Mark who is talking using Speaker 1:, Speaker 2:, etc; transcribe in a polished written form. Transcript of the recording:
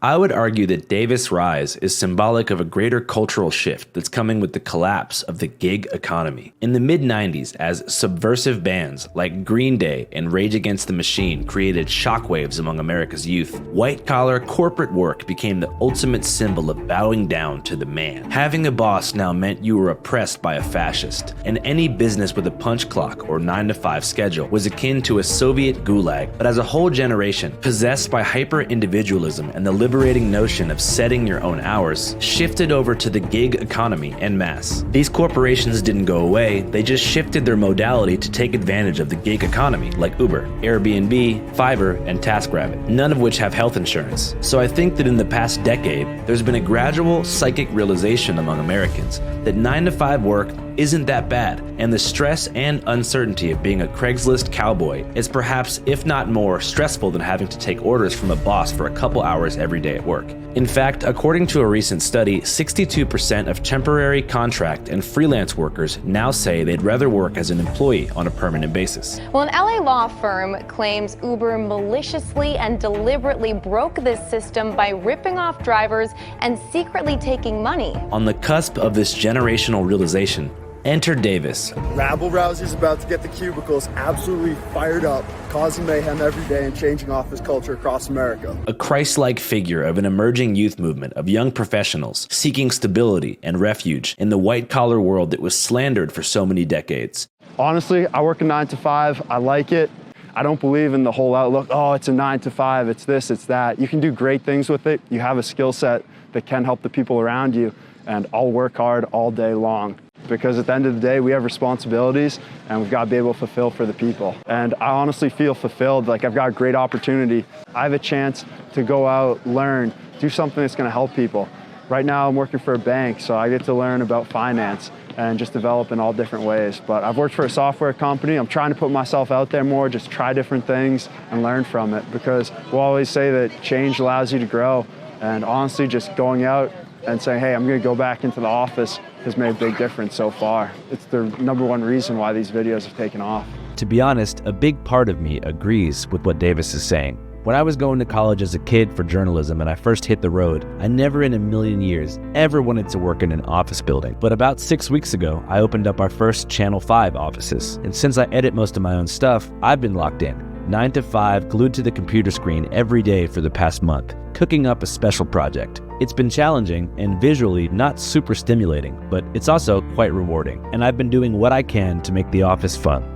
Speaker 1: I would argue that Davis' rise is symbolic of a greater cultural shift that's coming with the collapse of the gig economy. In the mid-90s, as subversive bands like Green Day and Rage Against the Machine created shockwaves among America's youth, white-collar corporate work became the ultimate symbol of bowing down to the man. Having a boss now meant you were oppressed by a fascist, and any business with a punch clock or 9-to-5 schedule was akin to a Soviet gulag. But as a whole generation, possessed by hyper-individualism and the liberating notion of setting your own hours, shifted over to the gig economy en masse. These corporations didn't go away, they just shifted their modality to take advantage of the gig economy, like Uber, Airbnb, Fiverr, and TaskRabbit, none of which have health insurance. So I think that in the past decade, there's been a gradual psychic realization among Americans that 9-to-5 work isn't that bad, and the stress and uncertainty of being a Craigslist cowboy is perhaps, if not more, stressful than having to take orders from a boss for a couple hours every day at work. In fact, according to a recent study, 62% of temporary, contract, and freelance workers now say they'd rather work as an employee on a permanent basis.
Speaker 2: Well, an LA law firm claims Uber maliciously and deliberately broke this system by ripping off drivers and secretly taking money.
Speaker 1: On the cusp of this generational realization, enter Davis.
Speaker 3: Rabble-rousers about to get the cubicles absolutely fired up, causing mayhem every day and changing office culture across America.
Speaker 1: A Christ-like figure of an emerging youth movement of young professionals seeking stability and refuge in the white-collar world that was slandered for so many decades.
Speaker 3: Honestly, I work a 9-to-5. I like it. I don't believe in the whole outlook, oh, it's a 9-to-5, it's this, it's that. You can do great things with it. You have a skill set that can help the people around you, and I'll work hard all day long. Because at the end of the day, we have responsibilities and we've got to be able to fulfill for the people. And I honestly feel fulfilled, like I've got a great opportunity. I have a chance to go out, learn, do something that's going to help people. Right now I'm working for a bank, so I get to learn about finance and just develop in all different ways. But I've worked for a software company. I'm trying to put myself out there more, just try different things and learn from it, because we'll always say that change allows you to grow. And honestly, just going out and saying, hey, I'm going to go back into the office has made a big difference so far. It's the #1 reason why these videos have taken off.
Speaker 4: To be honest, a big part of me agrees with what Davis is saying. When I was going to college as a kid for journalism and I first hit the road, I never in a million years ever wanted to work in an office building. But about 6 weeks ago, I opened up our first Channel 5 offices. And since I edit most of my own stuff, I've been locked in, 9-to-5, glued to the computer screen every day for the past month, cooking up a special project. It's been challenging and visually not super stimulating, but it's also quite rewarding. And I've been doing what I can to make the office fun.